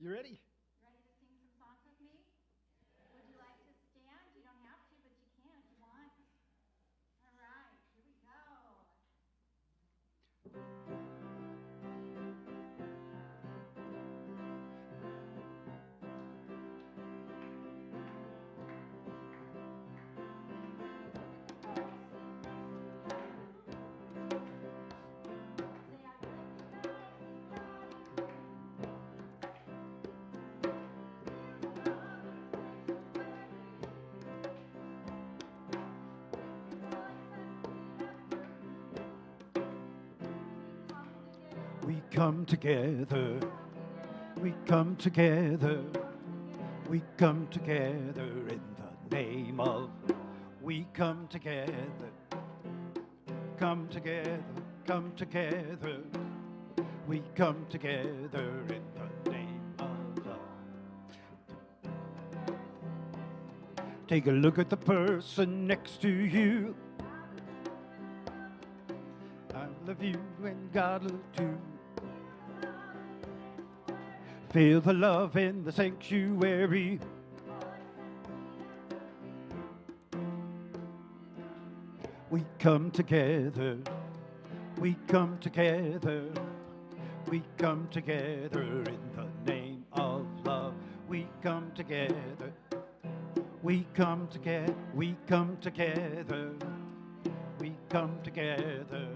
You ready? Ready to sing some songs with me? Would you like to stand? You don't have to, but you can if you want. All right, here we go. We come together. We come together. We come together in the name of. We come together. Come together. Come together. We come together in the name of love. Take a look at the person next to you. I love you and God loves you. Feel the love in the sanctuary. We come together. We come together. We come together in the name of love. We come together. We come together. We come together. We come together.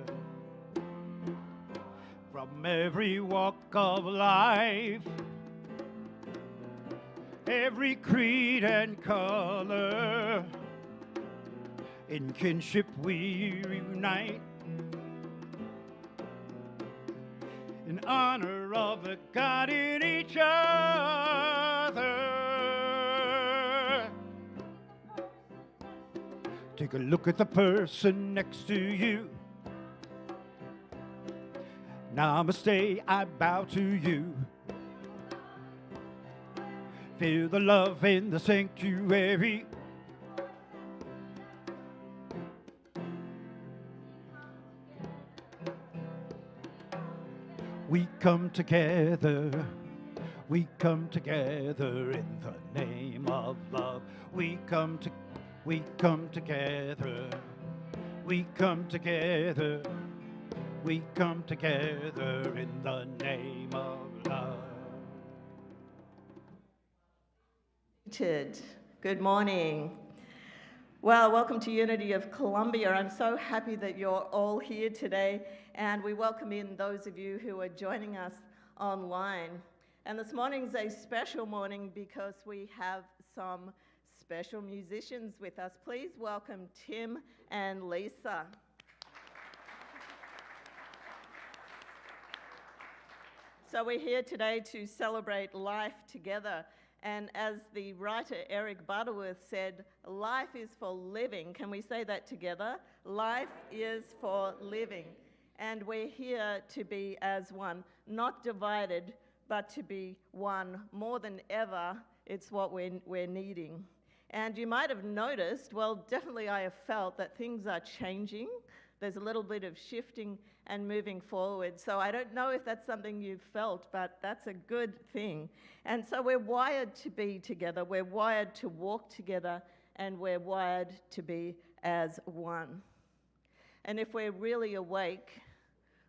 From every walk of life, every creed and color, in kinship we reunite, in honor of the God in each other. Take a look at the person next to you. Namaste, I bow to you. Feel the love in the sanctuary. We come together. We come together in the name of love. We come together. We come together. We come together. We come together in the name of love. Good morning. Well, welcome to Unity of Columbia. I'm so happy that you're all here today, and we welcome in those of you who are joining us online. And this morning's a special morning because we have some special musicians with us. Please welcome Tim and Lisa. So we're here today to celebrate life together. And as the writer Eric Butterworth said, life is for living. Can we say that together? Life is for living. And we're here to be as one, not divided, but to be one. More than ever, it's what we're needing. And you might have noticed, well, definitely I have felt that things are changing. There's a little bit of shifting and moving forward. So I don't know if that's something you've felt, but that's a good thing. And so we're wired to be together, we're wired to walk together, and we're wired to be as one. And if we're really awake,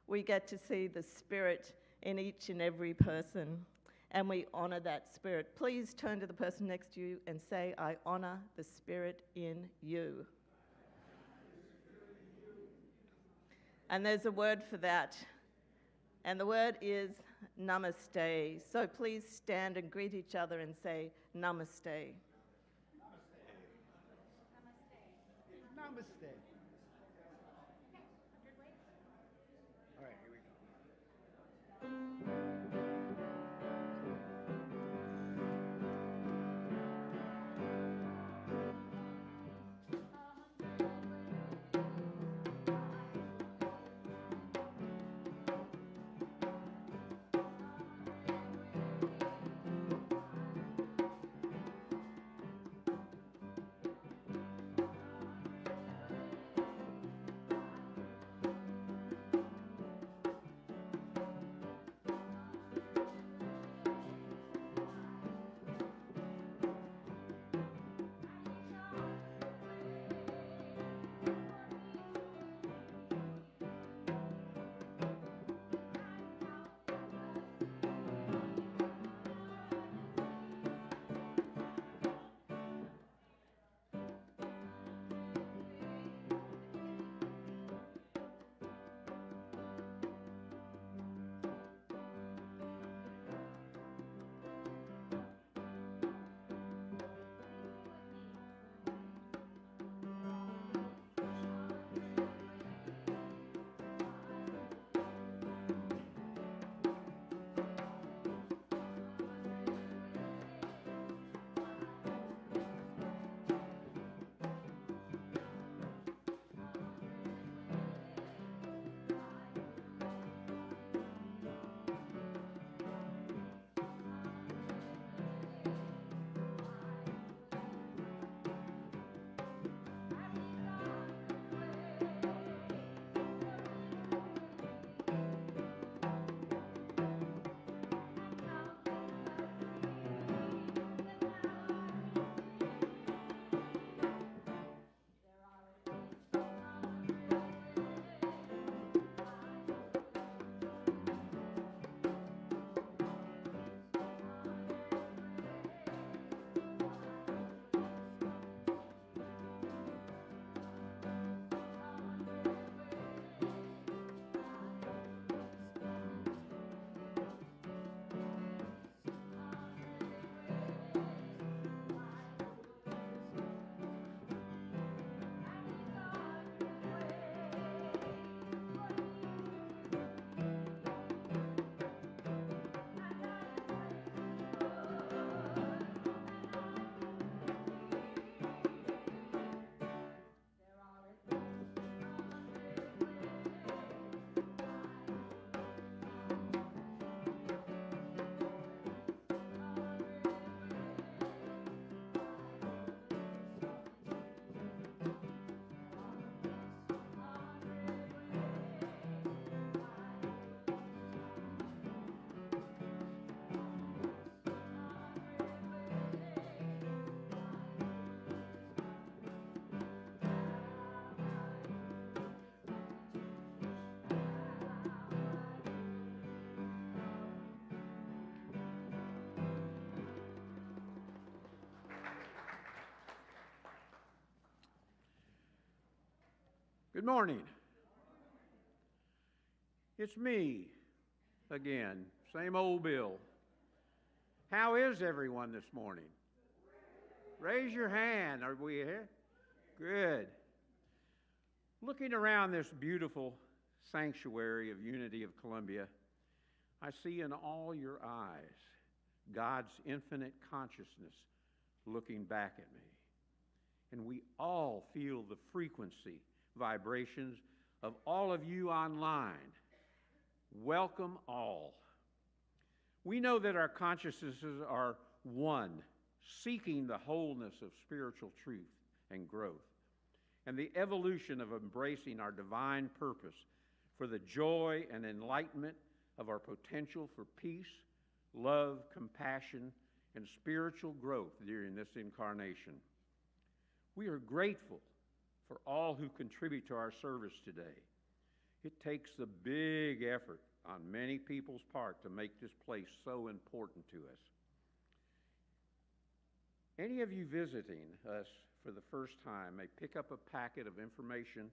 we get to see the Spirit in each and every person, and we honor that Spirit. Please turn to the person next to you and say, I honor the Spirit in you. And there's a word for that. And the word is namaste. So please stand and greet each other and say namaste. Namaste. Namaste. All right, here we go. Good morning. It's me again, same old Bill. How is everyone this morning? Raise your hand. Are we here? Good. Looking around this beautiful sanctuary of Unity of Columbia, I see in all your eyes God's infinite consciousness looking back at me. And we all feel the frequency, vibrations of all of you online. Welcome all. We know that our consciousnesses are one, seeking the wholeness of spiritual truth and growth, and the evolution of embracing our divine purpose for the joy and enlightenment of our potential for peace, love, compassion, and spiritual growth during this incarnation. We are grateful for all who contribute to our service today. It takes a big effort on many people's part to make this place so important to us. Any of you visiting us for the first time may pick up a packet of information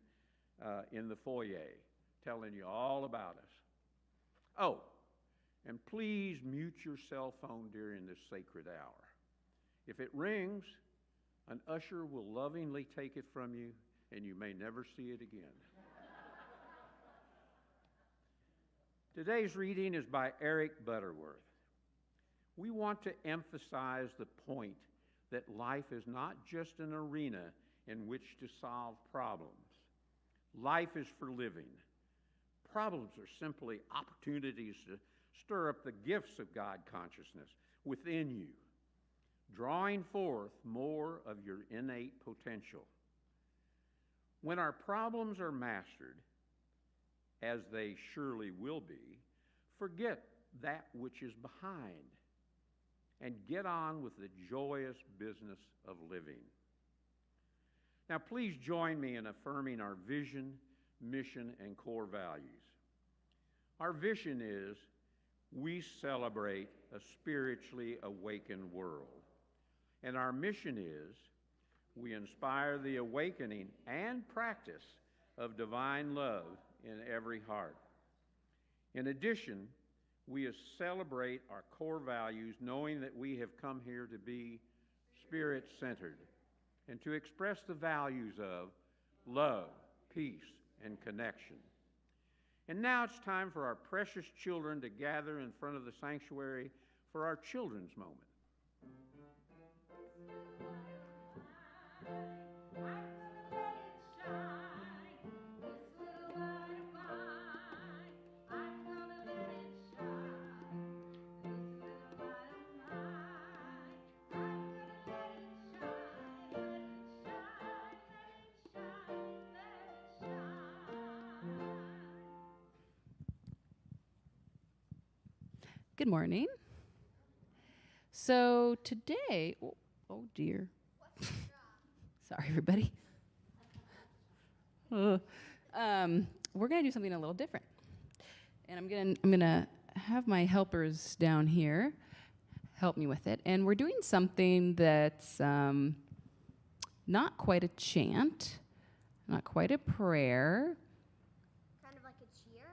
in the foyer telling you all about us. Oh, and please mute your cell phone during this sacred hour. If it rings, an usher will lovingly take it from you, and you may never see it again. Today's reading is by Eric Butterworth. We want to emphasize the point that life is not just an arena in which to solve problems. Life is for living. Problems are simply opportunities to stir up the gifts of God consciousness within you, drawing forth more of your innate potential. When our problems are mastered, as they surely will be, forget that which is behind and get on with the joyous business of living. Now, please join me in affirming our vision, mission, and core values. Our vision is we celebrate a spiritually awakened world. And our mission is we inspire the awakening and practice of divine love in every heart. In addition, we celebrate our core values, knowing that we have come here to be spirit-centered and to express the values of love, peace, and connection. And now it's time for our precious children to gather in front of the sanctuary for our children's moment. Good morning. So today, oh dear. Sorry, everybody. We're gonna do something a little different, and I'm gonna have my helpers down here help me with it. And we're doing something that's not quite a chant, not quite a prayer. Kind of like a cheer?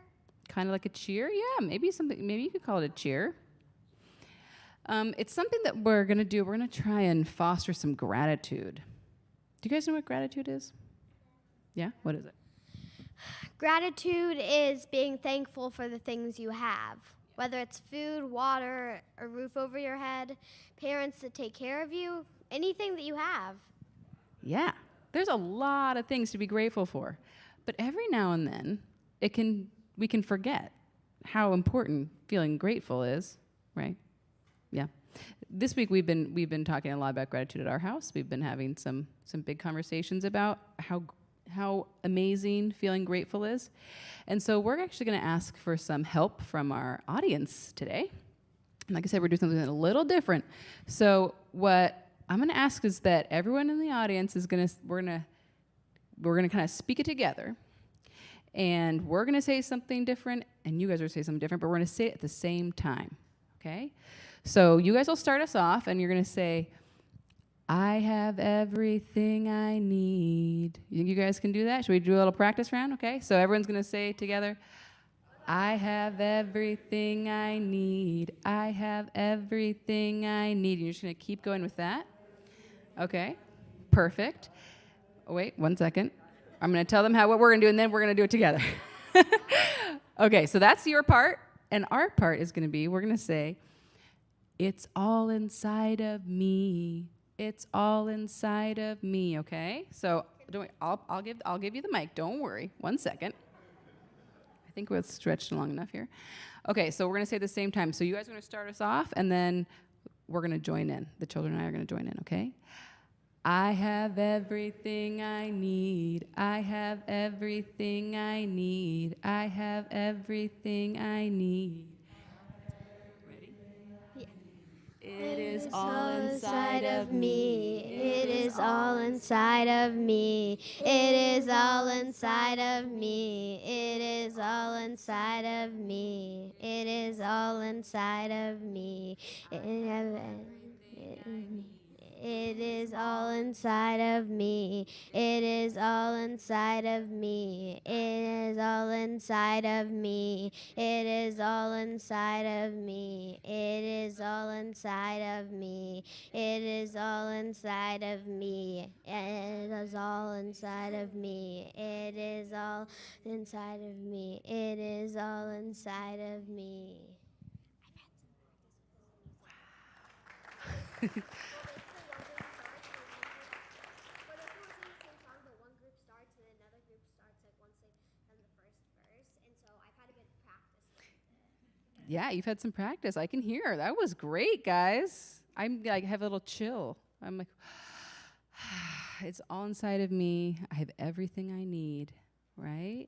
Kind of like a cheer, yeah. Maybe you could call it a cheer. It's something that we're gonna do. We're gonna try and foster some gratitude. Do you guys know what gratitude is? Yeah, what is it? Gratitude is being thankful for the things you have, whether it's food, water, a roof over your head, parents that take care of you, anything that you have. Yeah, there's a lot of things to be grateful for, but every now and then we can forget how important feeling grateful is, right? Yeah. This week we've been talking a lot about gratitude at our house. We've been having some big conversations about how amazing feeling grateful is. And so we're actually going to ask for some help from our audience today. And like I said, we're doing something a little different. So what I'm going to ask is that everyone in the audience is we're going to kind of speak it together. And we're going to say something different, and you guys are going to say something different, but we're going to say it at the same time, okay? So you guys will start us off, and you're going to say, I have everything I need. You think you guys can do that? Should we do a little practice round? Okay, so everyone's going to say together, I have everything I need. I have everything I need. And you're just going to keep going with that. Okay, perfect. Oh, wait, 1 second. I'm going to tell them what we're going to do, and then we're going to do it together. Okay, so that's your part. And our part is going to be, we're going to say, it's all inside of me. It's all inside of me, okay? So I'll give you the mic. Don't worry. 1 second. I think we're stretched long enough here. Okay, so we're going to say it at the same time. So you guys are going to start us off, and then we're going to join in. The children and I are going to join in, okay? I have everything I need. I have everything I need. I have everything I need. Ready? Yeah. It is all inside of me. It is all inside of me. It is all inside of me. It is all inside of me. It is all inside of me. It is all inside of me. It is all inside of me. It is all inside of me. It is all inside of me. It is all inside of me. It is all inside of me. It is all inside of me. It is all inside of me. It is all inside of me. Yeah, you've had some practice. I can hear. That was great, guys. I'm like have a little chill. I'm like, it's all inside of me. I have everything I need, right?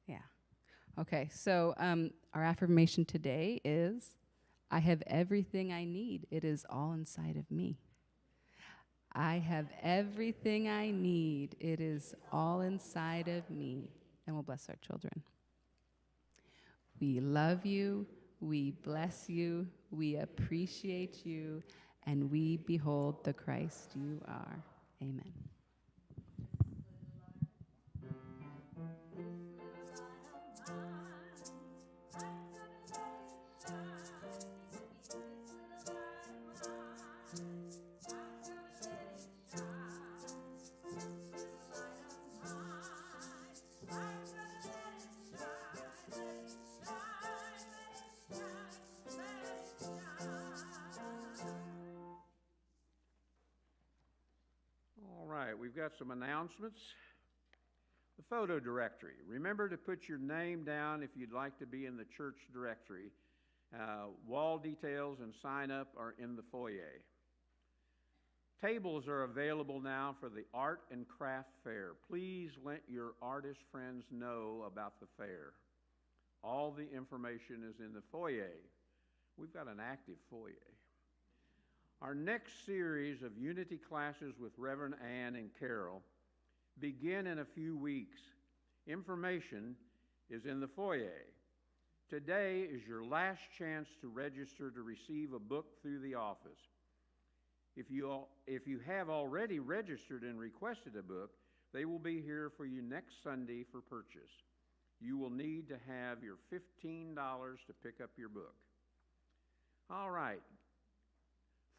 Yeah. Okay, so our affirmation today is, I have everything I need. It is all inside of me. I have everything I need. It is all inside of me. And we'll bless our children. We love you, we bless you, we appreciate you, and we behold the Christ you are. Amen. All right, we've got some announcements. The photo directory. Remember to put your name down if you'd like to be in the church directory. Wall details and sign up are in the foyer. Tables are available now for the Art and Craft Fair. Please let your artist friends know about the fair. All the information is in the foyer. We've got an active foyer. Our next series of Unity classes with Reverend Ann and Carol begin in a few weeks. Information is in the foyer. Today is your last chance to register to receive a book through the office. If you have already registered and requested a book, they will be here for you next Sunday for purchase. You will need to have your $15 to pick up your book. All right.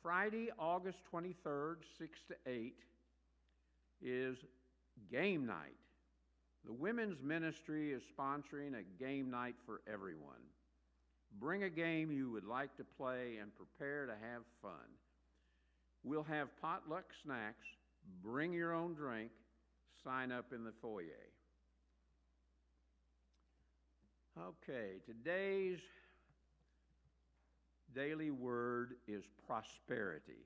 Friday, August 23rd, 6 to 8, is game night. The women's ministry is sponsoring a game night for everyone. Bring a game you would like to play and prepare to have fun. We'll have potluck snacks. Bring your own drink. Sign up in the foyer. Okay, today's daily word is prosperity.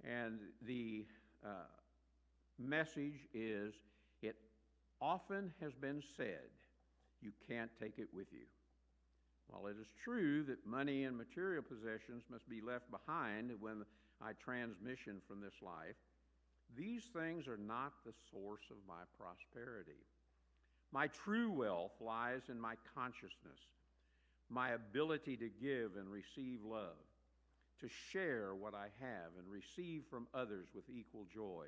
And the message is, it often has been said, you can't take it with you. While it is true that money and material possessions must be left behind when I transition from this life, these things are not the source of my prosperity. My true wealth lies in my consciousness, my ability to give and receive love. to share what I have and receive from others with equal joy,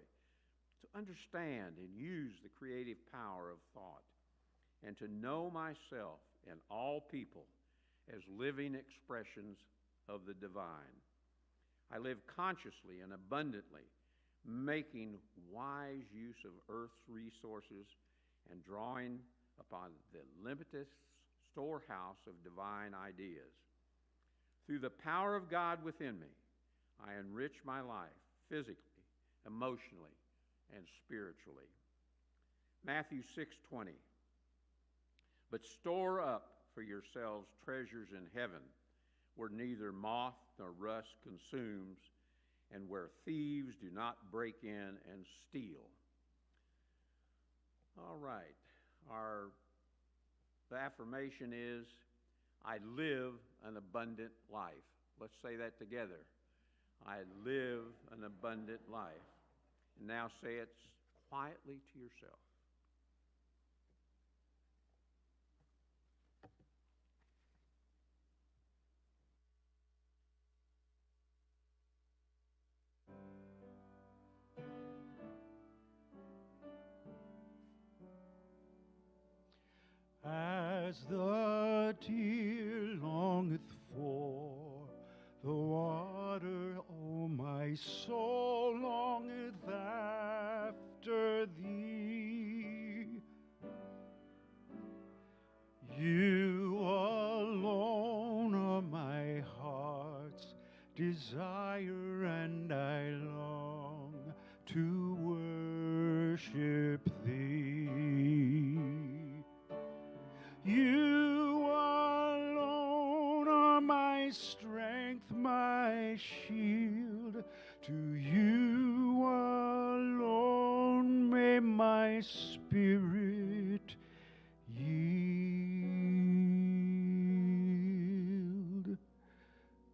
to understand and use the creative power of thought, and to know myself and all people as living expressions of the divine. I live consciously and abundantly, making wise use of earth's resources and drawing upon the limitless storehouse of divine ideas. Through the power of God within me, I enrich my life physically, emotionally, and spiritually. Matthew 6:20. But store up for yourselves treasures in heaven, where neither moth nor rust consumes, and where thieves do not break in and steal. All right. The affirmation is, I live an abundant life. Let's say that together. I live an abundant life. And now say it quietly to yourself. As the deer longeth for the water, O my soul longeth after thee. You alone are my heart's desire, and I long to worship thee. You alone are my strength, my shield. To you alone may my spirit yield.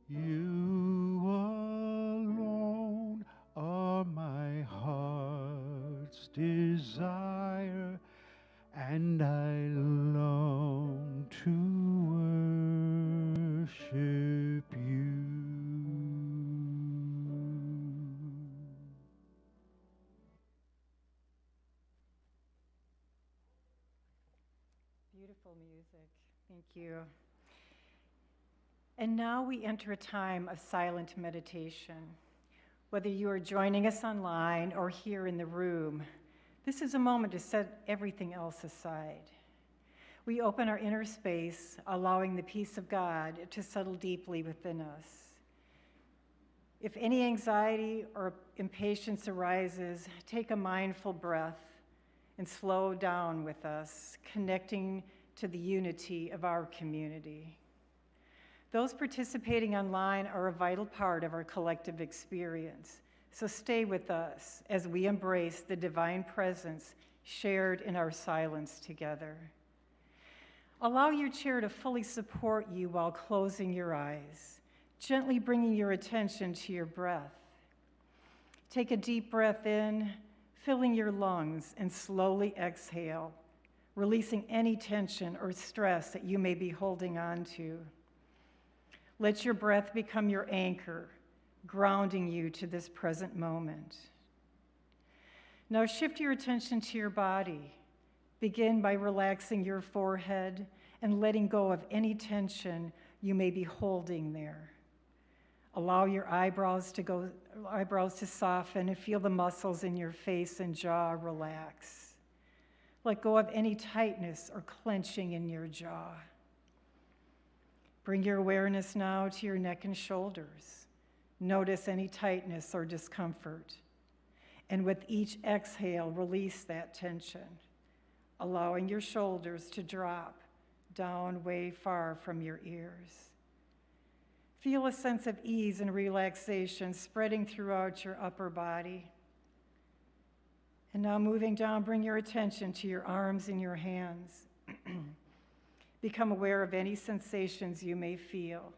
You alone are my heart's desire, and I long to worship you. Beautiful music. Thank you. And now we enter a time of silent meditation. Whether you are joining us online or here in the room, this is a moment to set everything else aside. We open our inner space, allowing the peace of God to settle deeply within us. If any anxiety or impatience arises, take a mindful breath and slow down with us, connecting to the unity of our community. Those participating online are a vital part of our collective experience, so stay with us as we embrace the divine presence shared in our silence together. Allow your chair to fully support you while closing your eyes, gently bringing your attention to your breath. Take a deep breath in, filling your lungs, and slowly exhale, releasing any tension or stress that you may be holding on to. Let your breath become your anchor, grounding you to this present moment. Now shift your attention to your body. Begin by relaxing your forehead and letting go of any tension you may be holding there. Allow your eyebrows to soften and feel the muscles in your face and jaw relax. Let go of any tightness or clenching in your jaw. Bring your awareness now to your neck and shoulders. Notice any tightness or discomfort. And with each exhale, release that tension, allowing your shoulders to drop down way far from your ears. Feel a sense of ease and relaxation spreading throughout your upper body. And now moving down, bring your attention to your arms and your hands. Become aware of any sensations you may feel.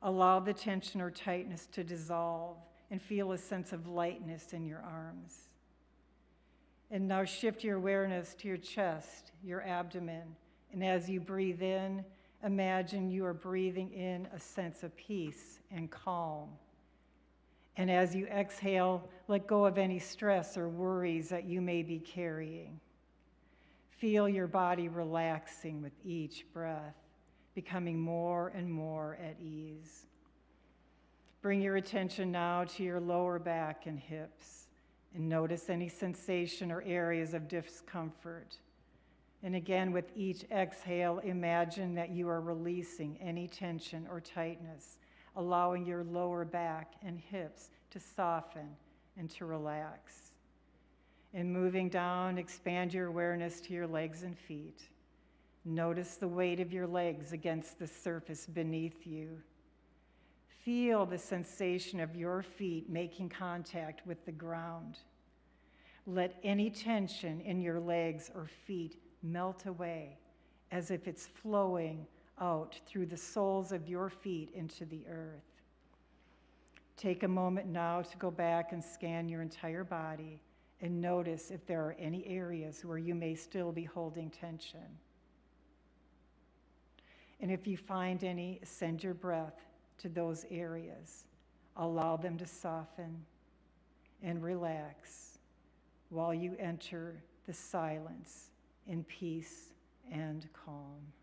Allow the tension or tightness to dissolve and feel a sense of lightness in your arms. And now shift your awareness to your chest, your abdomen, and as you breathe in, Imagine you are breathing in a sense of peace and calm. And as you exhale, let go of any stress or worries that you may be carrying. Feel your body relaxing with each breath, becoming more and more at ease. Bring your attention now to your lower back and hips, and notice any sensation or areas of discomfort. And again, with each exhale, imagine that you are releasing any tension or tightness, allowing your lower back and hips to soften and to relax. And moving down, expand your awareness to your legs and feet. Notice the weight of your legs against the surface beneath you. Feel the sensation of your feet making contact with the ground. Let any tension in your legs or feet melt away as if it's flowing out through the soles of your feet into the earth. Take a moment now to go back and scan your entire body and notice if there are any areas where you may still be holding tension. And if you find any, send your breath to those areas. Allow them to soften and relax while you enter the silence in peace and calm.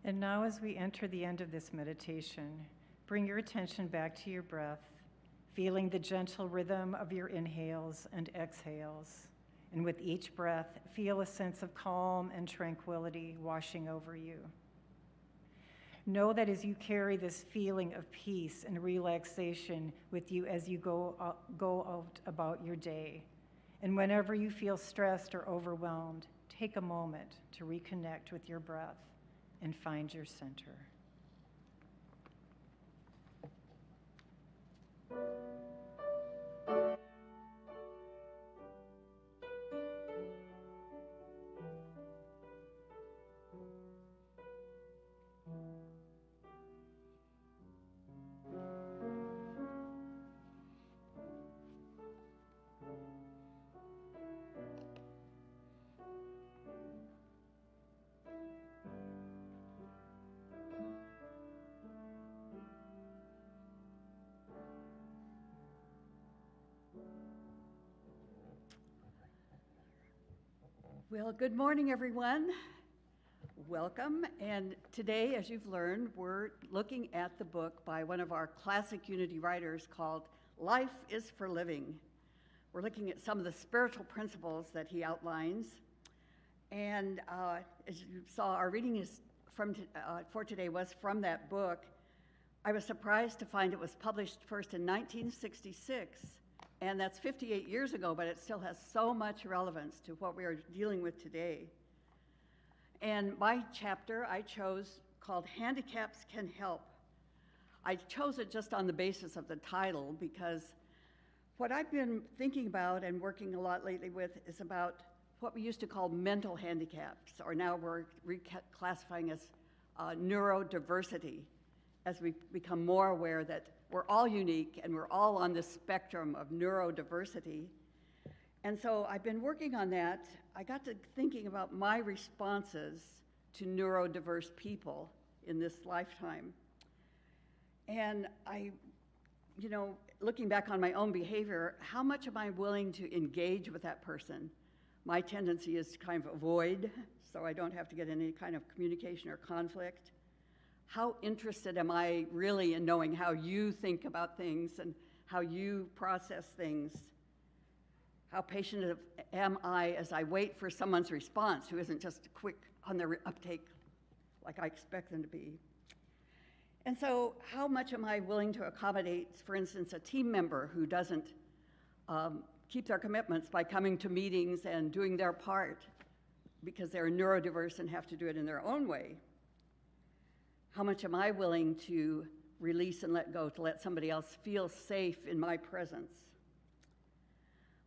And now as we enter the end of this meditation, bring your attention back to your breath, feeling the gentle rhythm of your inhales and exhales. And with each breath, feel a sense of calm and tranquility washing over you. Know that as you carry this feeling of peace and relaxation with you as you go out about your day. And whenever you feel stressed or overwhelmed, take a moment to reconnect with your breath and find your center. Well, good morning, everyone. Welcome. And today, as you've learned, we're looking at the book by one of our classic Unity writers called Life is for Living. we're looking at some of the spiritual principles that he outlines. And as you saw, our reading is for today was from that book. I was surprised to find it was published first in 1966, and that's 58 years ago, but it still has so much relevance to what we are dealing with today. And my chapter I chose called Handicaps Can Help. I chose it just on the basis of the title because what I've been thinking about and working a lot lately with is about what we used to call mental handicaps, or now we're reclassifying as neurodiversity, as we become more aware that we're all unique and we're all on the spectrum of neurodiversity. And so I've been working on that. I got to thinking about my responses to neurodiverse people in this lifetime. And looking back on my own behavior, how much am I willing to engage with that person? My tendency is to kind of avoid, so I don't have to get any kind of communication or conflict. How interested am I really in knowing how you think about things and how you process things? How patient am I as I wait for someone's response who isn't just quick on their uptake like I expect them to be? And so how much am I willing to accommodate, for instance, a team member who doesn't keep their commitments by coming to meetings and doing their part because they're neurodiverse and have to do it in their own way? How much am I willing to release and let go, to let somebody else feel safe in my presence?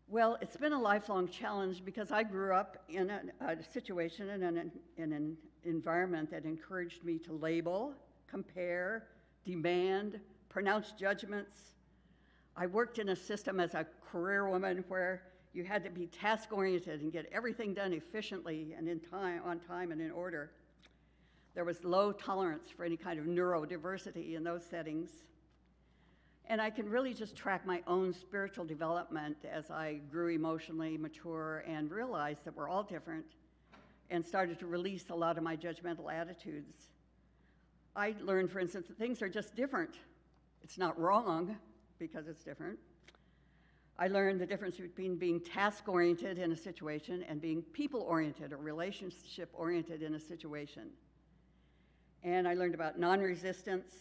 Well, it's been a lifelong challenge because I grew up in a situation and in an environment that encouraged me to label, compare, demand, pronounce judgments. I worked in a system as a career woman where you had to be task-oriented and get everything done efficiently and on time and in order. There was low tolerance for any kind of neurodiversity in those settings. And I can really just track my own spiritual development as I grew emotionally mature and realized that we're all different and started to release a lot of my judgmental attitudes. I learned, for instance, that things are just different. It's not wrong because it's different. I learned the difference between being task-oriented in a situation and being people-oriented or relationship-oriented in a situation. And I learned about non-resistance.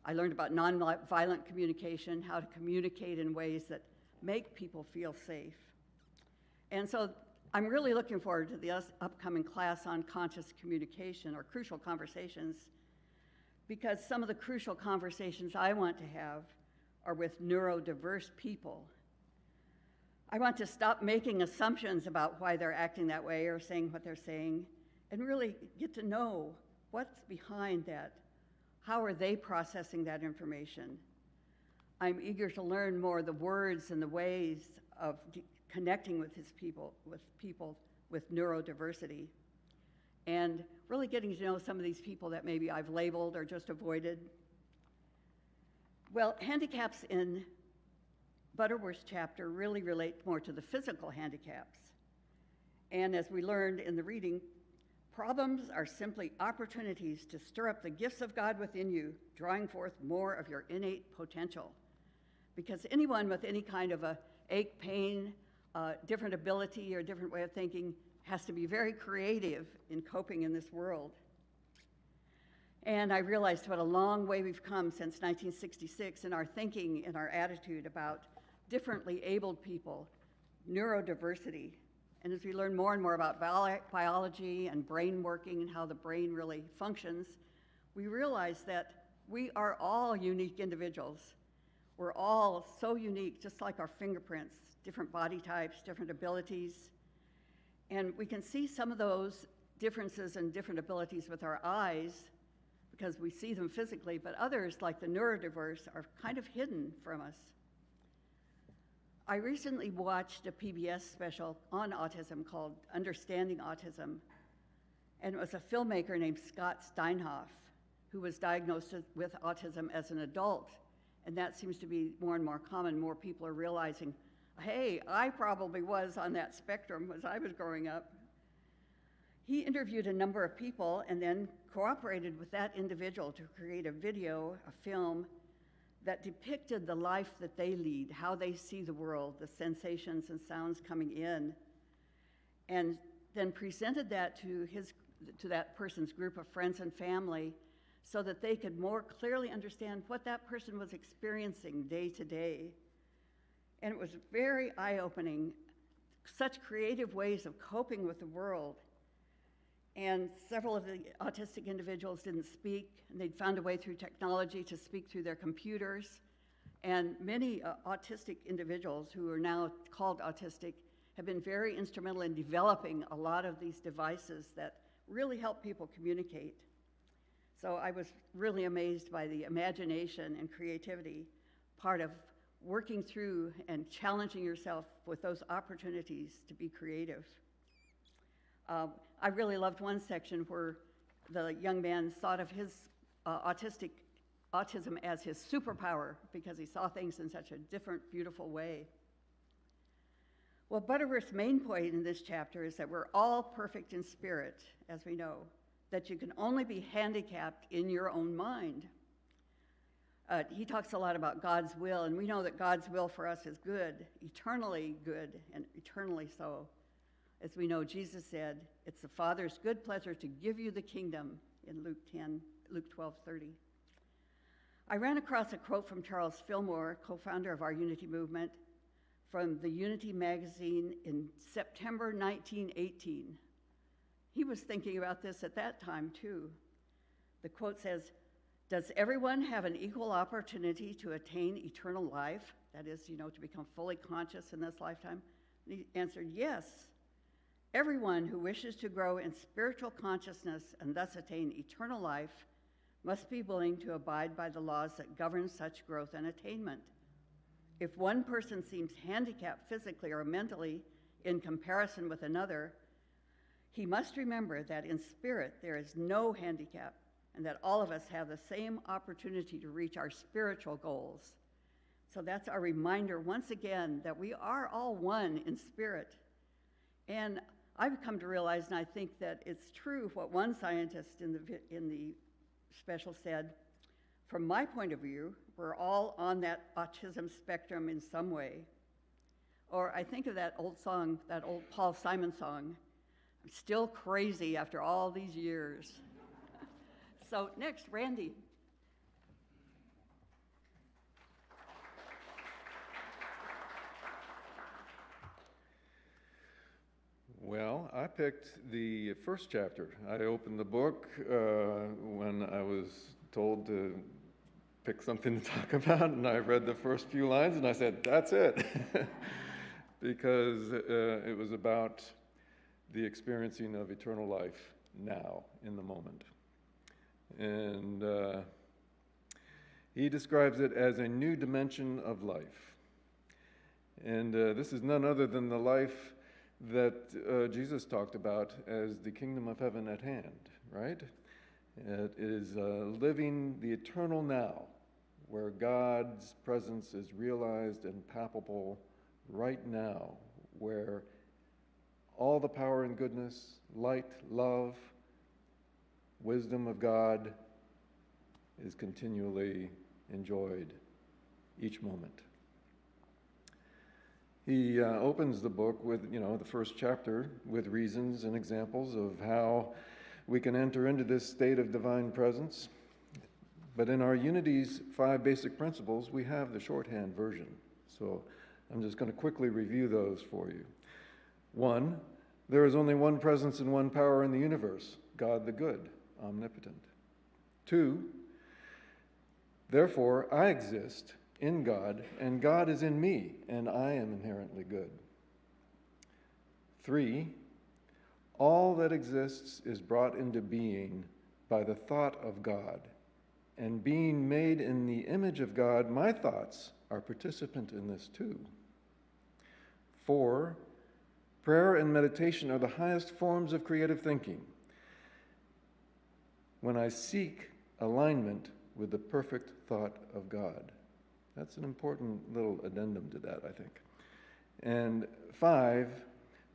I learned about non-violent communication, how to communicate in ways that make people feel safe. And so I'm really looking forward to the upcoming class on conscious communication or crucial conversations, because some of the crucial conversations I want to have are with neurodiverse people. I want to stop making assumptions about why they're acting that way or saying what they're saying and really get to know what's behind that. How are they processing that information? I'm eager to learn more the words and the ways of connecting with people with neurodiversity, and really getting to know some of these people that maybe I've labeled or just avoided. Well, handicaps in Butterworth's chapter really relate more to the physical handicaps. And as we learned in the reading, problems are simply opportunities to stir up the gifts of God within you, drawing forth more of your innate potential. Because anyone with any kind of a ache, pain, different ability or different way of thinking has to be very creative in coping in this world. And I realized what a long way we've come since 1966 in our thinking and our attitude about differently abled people, neurodiversity. And as we learn more and more about biology and brain working and how the brain really functions, we realize that we are all unique individuals. We're all so unique, just like our fingerprints, different body types, different abilities. And we can see some of those differences and different abilities with our eyes because we see them physically, but others, like the neurodiverse, are kind of hidden from us. I recently watched a PBS special on autism called Understanding Autism, and it was a filmmaker named Scott Steinhoff who was diagnosed with autism as an adult, and that seems to be more and more common. More people are realizing, hey, I probably was on that spectrum as I was growing up. He interviewed a number of people and then cooperated with that individual to create a video, a film, that depicted the life that they lead, how they see the world, the sensations and sounds coming in, and then presented that to that person's group of friends and family so that they could more clearly understand what that person was experiencing day to day. And it was very eye-opening, such creative ways of coping with the world. And several of the autistic individuals didn't speak, and they'd found a way through technology to speak through their computers. And many autistic individuals who are now called autistic have been very instrumental in developing a lot of these devices that really help people communicate. So I was really amazed by the imagination and creativity part of working through and challenging yourself with those opportunities to be creative. I really loved one section where the young man thought of his autism as his superpower because he saw things in such a different, beautiful way. Well, Butterworth's main point in this chapter is that we're all perfect in spirit, as we know, that you can only be handicapped in your own mind. He talks a lot about God's will, and we know that God's will for us is good, and eternally so. As we know, Jesus said, it's the Father's good pleasure to give you the kingdom in Luke 12:30. I ran across a quote from Charles Fillmore, co-founder of our Unity movement, from the Unity magazine in September 1918. He was thinking about this at that time, too. The quote says, "Does everyone have an equal opportunity to attain eternal life?" That is, to become fully conscious in this lifetime. And he answered, "Yes. Everyone who wishes to grow in spiritual consciousness and thus attain eternal life must be willing to abide by the laws that govern such growth and attainment. If one person seems handicapped physically or mentally in comparison with another, he must remember that in spirit there is no handicap and that all of us have the same opportunity to reach our spiritual goals." So that's our reminder once again that we are all one in spirit. And I've come to realize, and I think that it's true, what one scientist in the special said, from my point of view, we're all on that autism spectrum in some way. Or I think of that old song, that old Paul Simon song, "I'm still crazy after all these years." So next, Randy. Well, I picked the first chapter. I opened the book when I was told to pick something to talk about, and I read the first few lines, and I said, that's it. Because it was about the experiencing of eternal life now, in the moment. And he describes it as a new dimension of life. And this is none other than the life that Jesus talked about as the kingdom of heaven at hand, right? It is living the eternal now, where God's presence is realized and palpable right now, where all the power and goodness, light, love, wisdom of God is continually enjoyed each moment. He opens the book with, the first chapter with reasons and examples of how we can enter into this state of divine presence. But in our Unity's 5 basic principles, we have the shorthand version. So I'm just going to quickly review those for you. 1, there is only one presence and one power in the universe, God the good, omnipotent. 2, therefore I exist in God, and God is in me, and I am inherently good. 3, all that exists is brought into being by the thought of God, and being made in the image of God, my thoughts are participant in this too. 4, prayer and meditation are the highest forms of creative thinking. When I seek alignment with the perfect thought of God. That's an important little addendum to that, I think. And 5,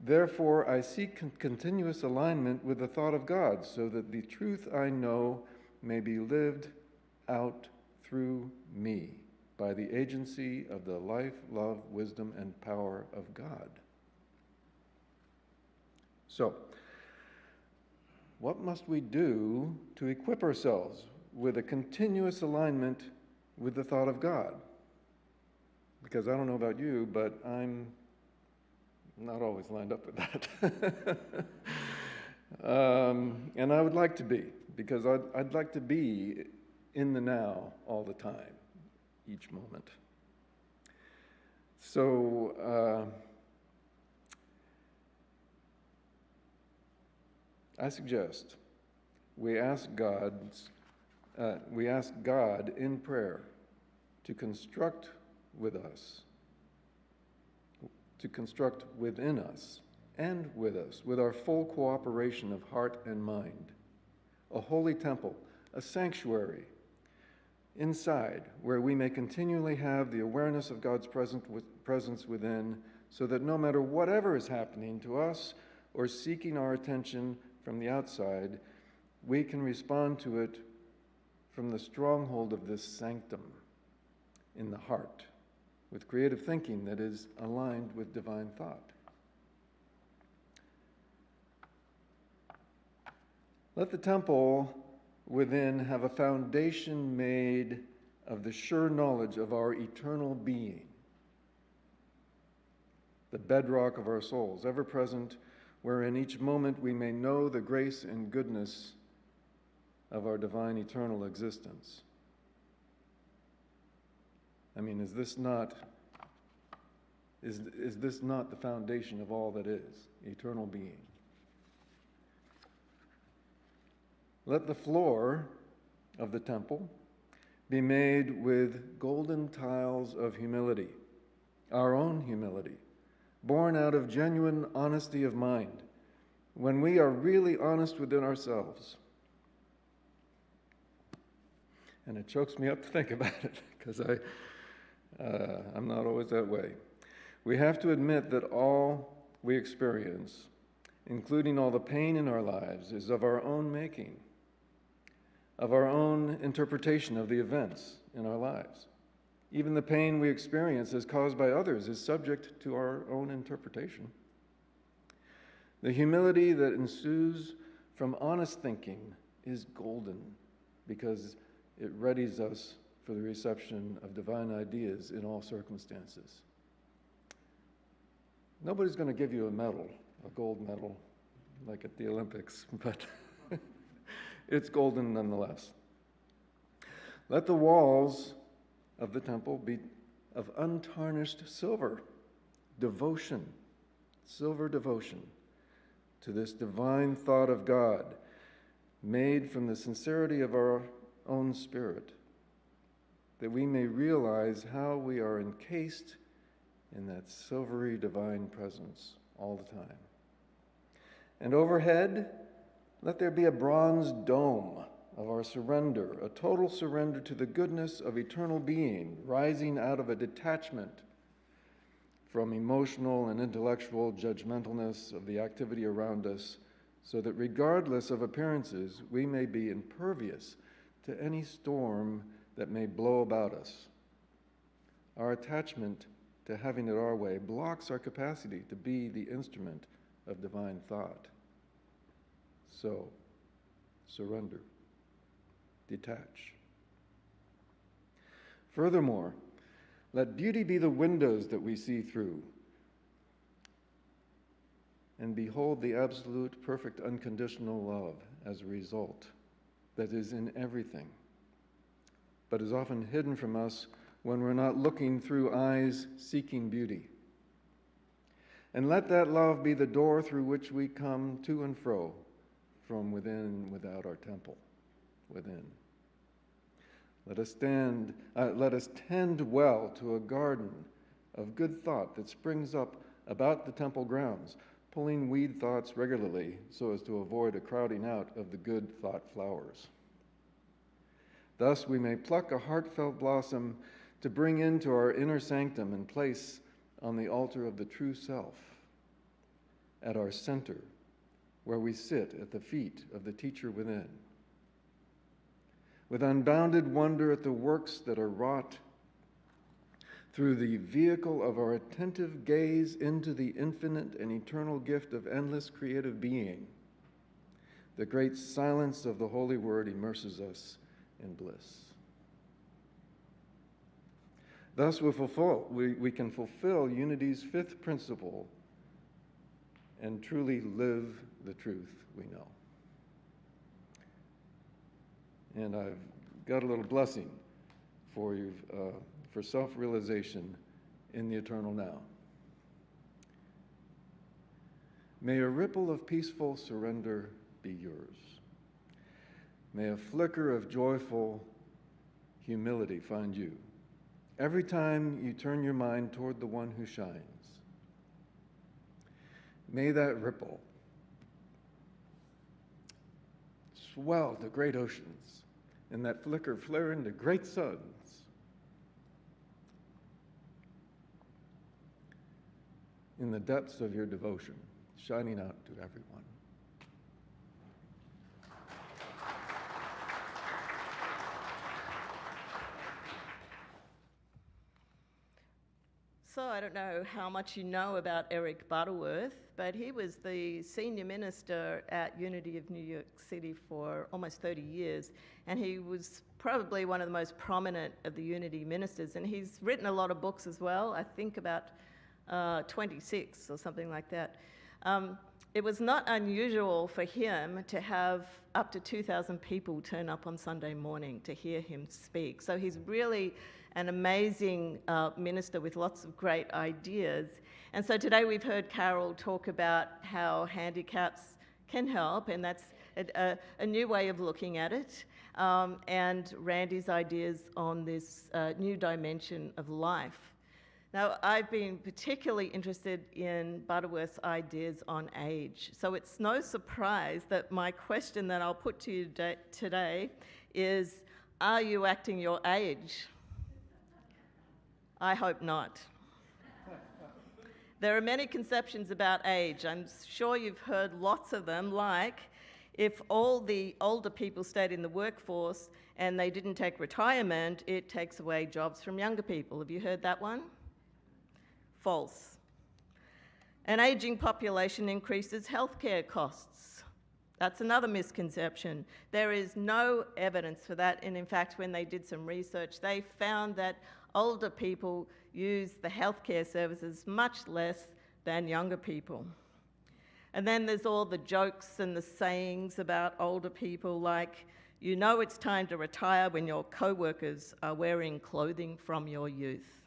therefore I seek continuous alignment with the thought of God, so that the truth I know may be lived out through me, by the agency of the life, love, wisdom, and power of God. So, what must we do to equip ourselves with a continuous alignment with the thought of God? Because I don't know about you, but I'm not always lined up with that. And I would like to be, because I'd like to be in the now all the time, each moment. So I suggest we ask God in prayer to construct with us, to construct within us and with us, with our full cooperation of heart and mind, a holy temple, a sanctuary inside where we may continually have the awareness of God's presence within, so that no matter whatever is happening to us or seeking our attention from the outside, we can respond to it from the stronghold of this sanctum in the heart, with creative thinking that is aligned with divine thought. Let the temple within have a foundation made of the sure knowledge of our eternal being, the bedrock of our souls, ever present, wherein each moment we may know the grace and goodness of our divine eternal existence. I mean, is this not the foundation of all that is, eternal being? Let the floor of the temple be made with golden tiles of humility, our own humility, born out of genuine honesty of mind, when we are really honest within ourselves. And it chokes me up to think about it, because I'm not always that way. We have to admit that all we experience, including all the pain in our lives, is of our own making, of our own interpretation of the events in our lives. Even the pain we experience as caused by others is subject to our own interpretation. The humility that ensues from honest thinking is golden, because it readies us for the reception of divine ideas in all circumstances. Nobody's going to give you a medal, a gold medal, like at the Olympics, but it's golden nonetheless. Let the walls of the temple be of untarnished silver devotion, silver devotion to this divine thought of God, made from the sincerity of our own spirit, that we may realize how we are encased in that silvery divine presence all the time. And overhead, let there be a bronze dome of our surrender, a total surrender to the goodness of eternal being, rising out of a detachment from emotional and intellectual judgmentalness of the activity around us, so that regardless of appearances, we may be impervious to any storm that may blow about us. Our attachment to having it our way blocks our capacity to be the instrument of divine thought. So, surrender, detach. Furthermore, let beauty be the windows that we see through, and behold the absolute, perfect, unconditional love as a result that is in everything, but is often hidden from us when we're not looking through eyes seeking beauty. And let that love be the door through which we come to and fro from within and without our temple, within. Let us tend well to a garden of good thought that springs up about the temple grounds, pulling weed thoughts regularly so as to avoid a crowding out of the good thought flowers. Thus we may pluck a heartfelt blossom to bring into our inner sanctum and place on the altar of the true self, at our center, where we sit at the feet of the teacher within. With unbounded wonder at the works that are wrought through the vehicle of our attentive gaze into the infinite and eternal gift of endless creative being, the great silence of the Holy Word immerses us in bliss. Thus, we can fulfill unity's fifth principle and truly live the truth we know. And I've got a little blessing for you for self-realization in the eternal now. May a ripple of peaceful surrender be yours. May a flicker of joyful humility find you every time you turn your mind toward the one who shines. May that ripple swell to great oceans, and that flicker flare into great suns. In the depths of your devotion, shining out to everyone. So I don't know how much you know about Eric Butterworth, but he was the senior minister at Unity of New York City for almost 30 years, and he was probably one of the most prominent of the Unity ministers, and he's written a lot of books as well, I think about 26 or something like that. It was not unusual for him to have up to 2,000 people turn up on Sunday morning to hear him speak. So he's really an amazing minister with lots of great ideas. And so today we've heard Carol talk about how handicaps can help, and that's a new way of looking at it. And Randy's ideas on this new dimension of life. Now, I've been particularly interested in Butterworth's ideas on age. So it's no surprise that my question that I'll put to you today is, are you acting your age? I hope not. There are many conceptions about age. I'm sure you've heard lots of them, like if all the older people stayed in the workforce and they didn't take retirement, it takes away jobs from younger people. Have you heard that one? False. An aging population increases healthcare costs. That's another misconception. There is no evidence for that, and in fact, when they did some research, they found that older people use the healthcare services much less than younger people. And then there's all the jokes and the sayings about older people, like, you know it's time to retire when your co-workers are wearing clothing from your youth.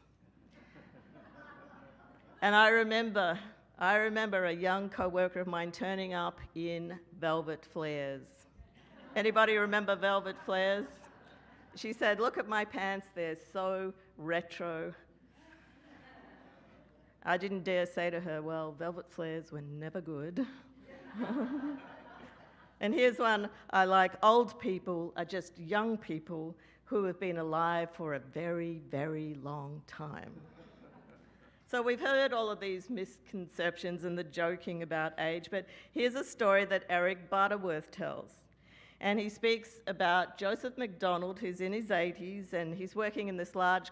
And I remember a young co-worker of mine turning up in velvet flares. Anybody remember velvet flares? She said, look at my pants, they're so retro. I didn't dare say to her, well, velvet flares were never good. And here's one I like, old people are just young people who have been alive for a very, very long time. So we've heard all of these misconceptions and the joking about age, but here's a story that Eric Butterworth tells. And he speaks about Joseph McDonald, who's in his 80s, and he's working in this large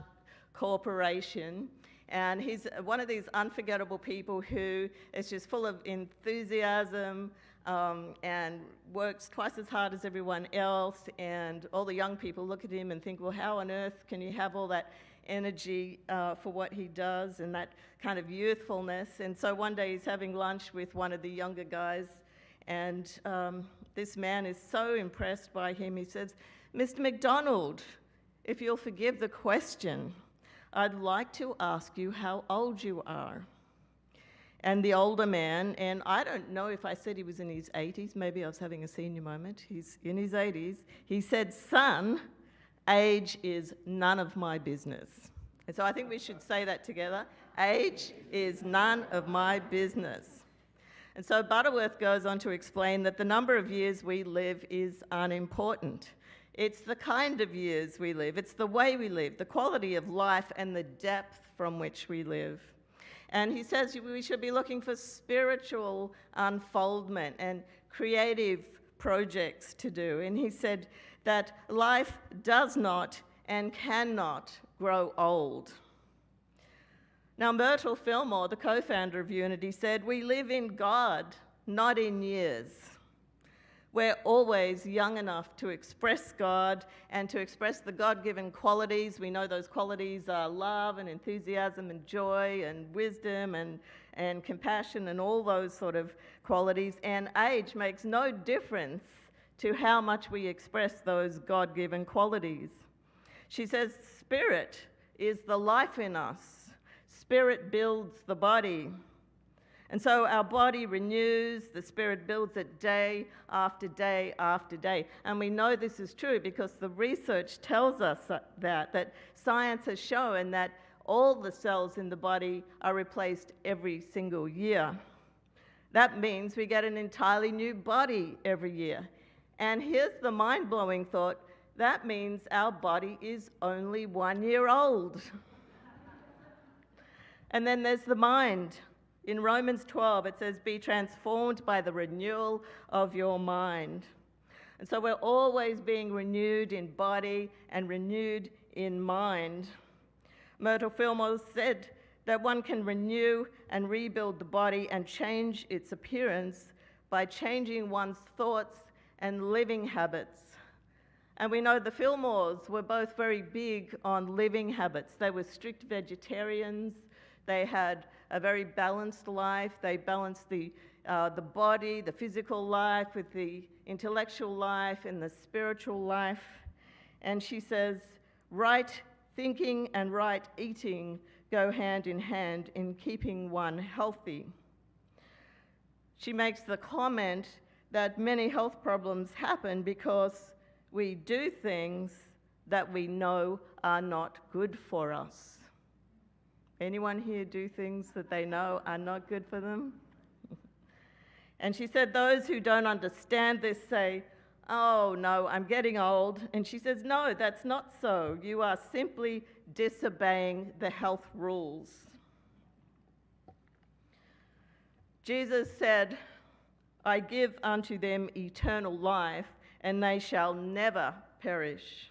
corporation. And he's one of these unforgettable people who is just full of enthusiasm and works twice as hard as everyone else. And all the young people look at him and think, well, how on earth can you have all that energy for what he does and that kind of youthfulness? And so one day he's having lunch with one of the younger guys, and this man is so impressed by him, he says, Mr. McDonald, if you'll forgive the question, I'd like to ask you how old you are. And the older man, and I don't know if I said he was in his 80s, maybe I was having a senior moment, he's in his 80s, he said, son, age is none of my business. And so I think we should say that together. Age is none of my business. And so Butterworth goes on to explain that the number of years we live is unimportant. It's the kind of years we live, it's the way we live, the quality of life and the depth from which we live. And he says we should be looking for spiritual unfoldment and creative projects to do. And he said that life does not and cannot grow old. Now, Myrtle Fillmore, the co-founder of Unity, said, "We live in God, not in years." We're always young enough to express God and to express the God-given qualities. We know those qualities are love and enthusiasm and joy and wisdom and compassion and all those sort of qualities. And age makes no difference to how much we express those God-given qualities. She says, "Spirit is the life in us. Spirit builds the body." And so our body renews, the Spirit builds it day after day after day. And we know this is true because the research tells us that science has shown that all the cells in the body are replaced every single year. That means we get an entirely new body every year. And here's the mind-blowing thought, that means our body is only 1 year old. And then there's the mind. In Romans 12, it says, "Be transformed by the renewal of your mind." And so we're always being renewed in body and renewed in mind. Myrtle Fillmore said that one can renew and rebuild the body and change its appearance by changing one's thoughts and living habits. And we know the Fillmores were both very big on living habits. They were strict vegetarians. They had a very balanced life. They balanced the body, the physical life with the intellectual life and the spiritual life. And she says, right thinking and right eating go hand in keeping one healthy. She makes the comment that many health problems happen because we do things that we know are not good for us. Anyone here do things that they know are not good for them? And she said those who don't understand this say, "Oh no, I'm getting old." And she says, "No, that's not so. You are simply disobeying the health rules." Jesus said, "I give unto them eternal life, and they shall never perish."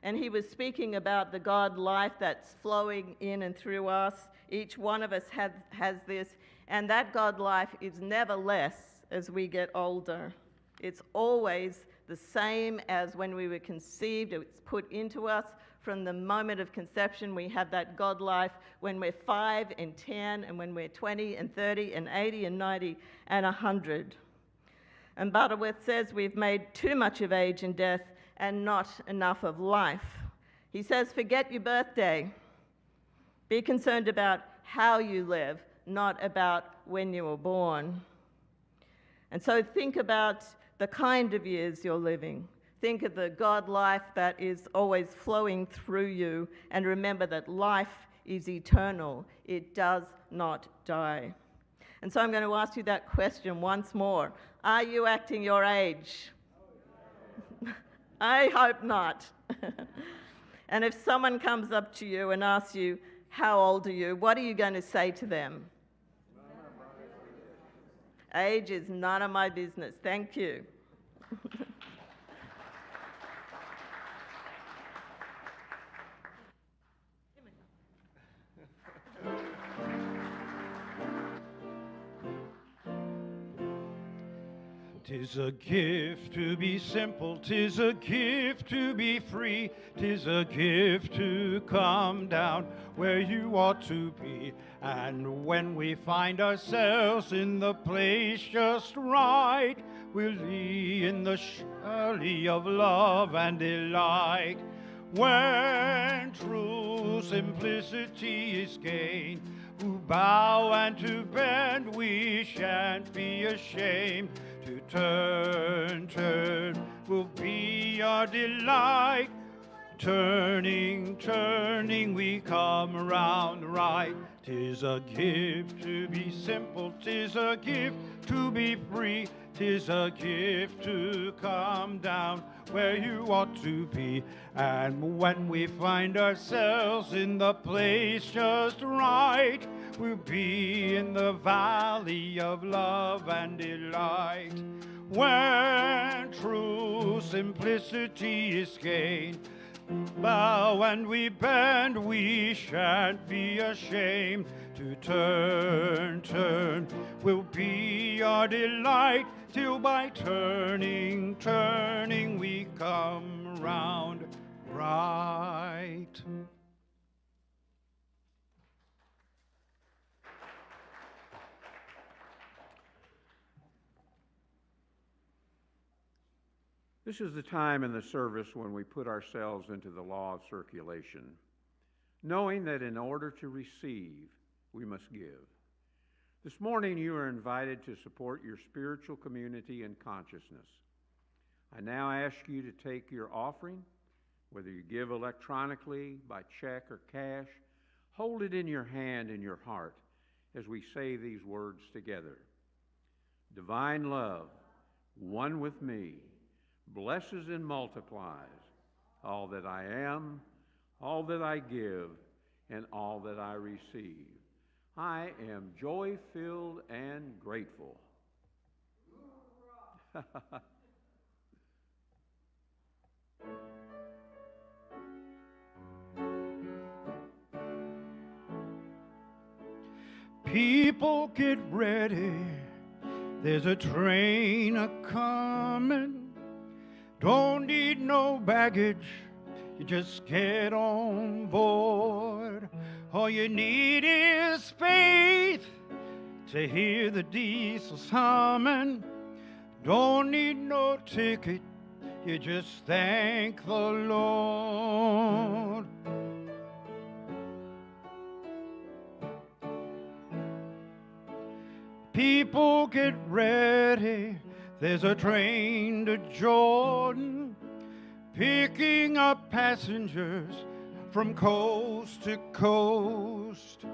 And he was speaking about the God life that's flowing in and through us. Each one of us has this, and that God life is never less as we get older. It's always the same as when we were conceived. It's put into us from the moment of conception. We have that God life when we're 5 and 10, and when we're 20 and 30 and 80 and 90 and 100. And Butterworth says we've made too much of age and death and not enough of life. He says, forget your birthday. Be concerned about how you live, not about when you were born. And so think about the kind of years you're living. Think of the God life that is always flowing through you, and remember that life is eternal. It does not die. And so I'm going to ask you that question once more. Are you acting your age? I hope not. And if someone comes up to you and asks you, how old are you? What are you going to say to them? Age is none of my business. Thank you. Tis a gift to be simple, 'tis a gift to be free, 'tis a gift to come down where you ought to be. And when we find ourselves in the place just right, we'll be in the surely of love and delight. When true simplicity is gained, who bow and to bend, we shan't be ashamed. To turn will be our delight. Turning, we come around right. 'Tis a gift to be simple, 'tis a gift to be free, 'tis a gift to come down where you ought to be. And when we find ourselves in the place just right, we'll be in the valley of love and delight. When true simplicity is gained, bow and we bend, we shan't be ashamed to turn, turn. Will be our delight till by turning, turning we come round right. This is the time in the service when we put ourselves into the law of circulation, knowing that in order to receive, we must give. This morning, you are invited to support your spiritual community and consciousness. I now ask you to take your offering, whether you give electronically, by check, or cash, hold it in your hand and your heart as we say these words together. Divine love, one with me, blesses and multiplies all that I am, all that I give, and all that I receive. I am joy-filled and grateful. People, get ready. There's a train a-comin'. Don't need no baggage. You just get on board. All you need is faith to hear the diesels humming. Don't need no ticket. You just thank the Lord. People, get ready. There's a train to Jordan, picking up passengers from coast to coast.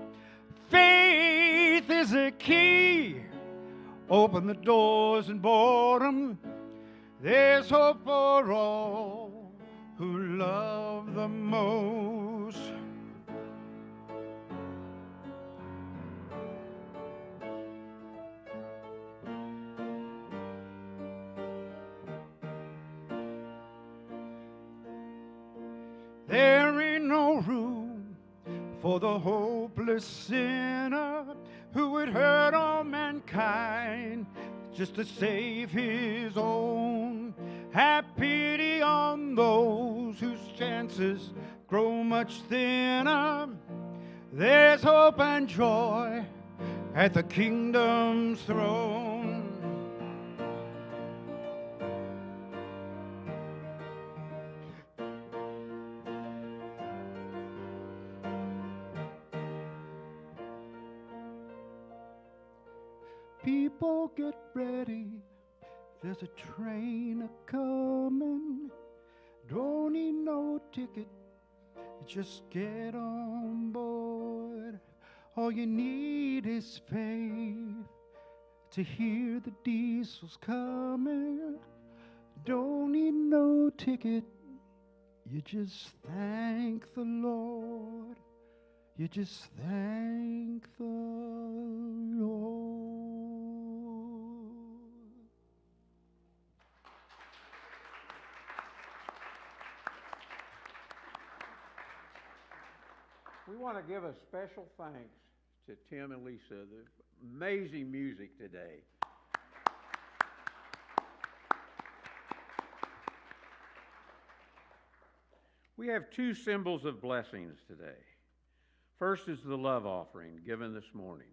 Faith is a key. Open the doors and board 'em. There's hope for all who love the most. There ain't no room for the hopeless sinner who would hurt all mankind just to save his own. Have pity on those whose chances grow much thinner. There's hope and joy at the kingdom's throne. People, get ready. There's a train a-comin'. Don't need no ticket. Just get on board. All you need is faith to hear the diesels coming. Don't need no ticket. You just thank the Lord. You just thank the Lord. We want to give a special thanks to Tim and Lisa. The amazing music today. We have two symbols of blessings today. First is the love offering given this morning.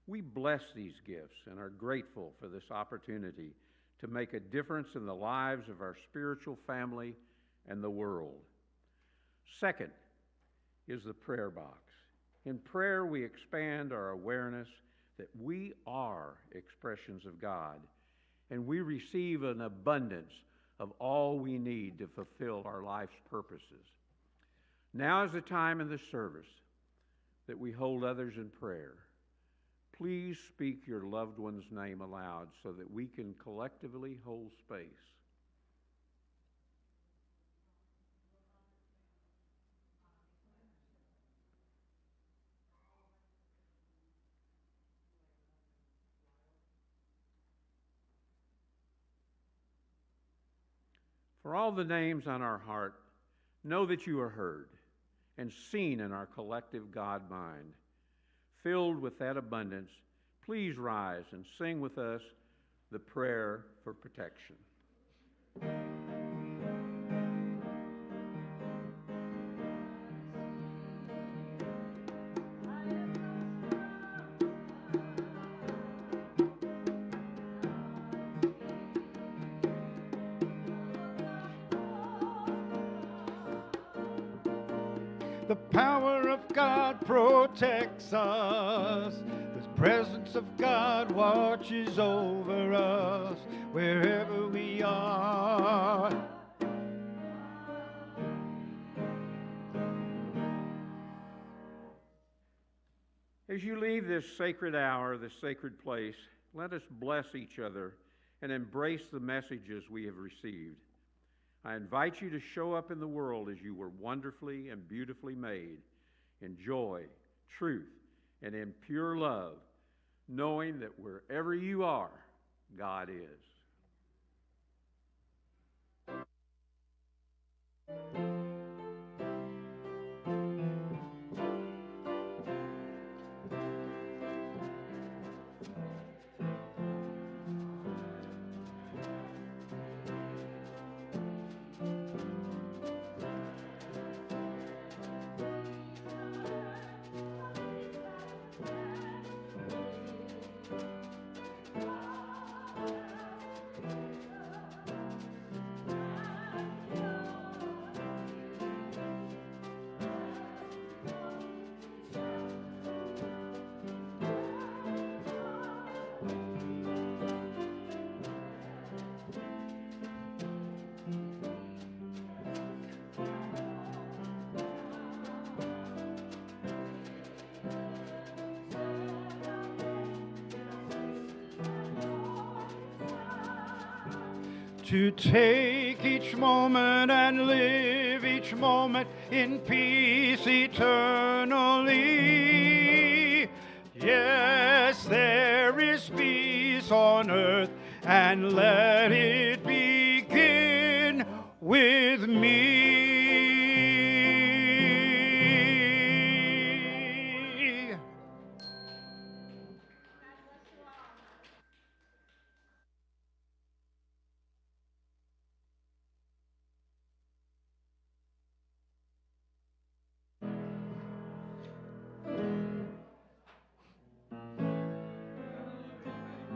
We bless these gifts and are grateful for this opportunity to make a difference in the lives of our spiritual family and the world. Second is the prayer box. In prayer, we expand our awareness that we are expressions of God, and we receive an abundance of all we need to fulfill our life's purposes. Now is the time in the service that we hold others in prayer. Please speak your loved one's name aloud so that we can collectively hold space. For all the names on our heart, Know that you are heard and seen in our collective God mind. Filled with that abundance, please rise and sing with us the prayer for protection. The power of God protects us. The presence of God watches over us wherever we are. As you leave this sacred hour, this sacred place, let us bless each other and embrace the messages we have received. I invite you to show up in the world as you were wonderfully and beautifully made, in joy, truth, and in pure love, knowing that wherever you are, God is. To take each moment and live each moment in peace eternally. Yes, there is peace on earth, and let it begin with me.